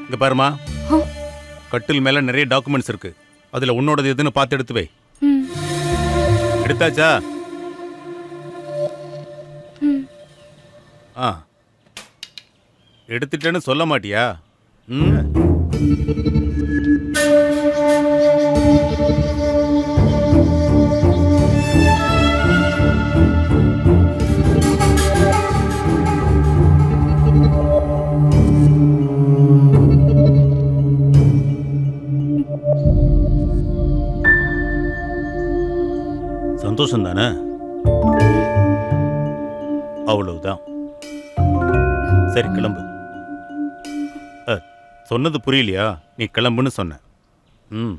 இங்க பாருமா, கட்டில் மேல நிறைய டாக்குமெண்ட்ஸ் இருக்கு. அதுல உன்னோடது எதுன்னு பார்த்து எடுத்து வை. ம், எடுத்தாச்சா? ம். ஆ, எடுத்துட்டேன்னு சொல்ல மாட்டியா? ம். சந்தோஷம் தானே? அவ்வளவுதான். சரி கிளம்பு. சொன்னது புரியலையா? நீ கிளம்புன்னு சொன்ன. ம்.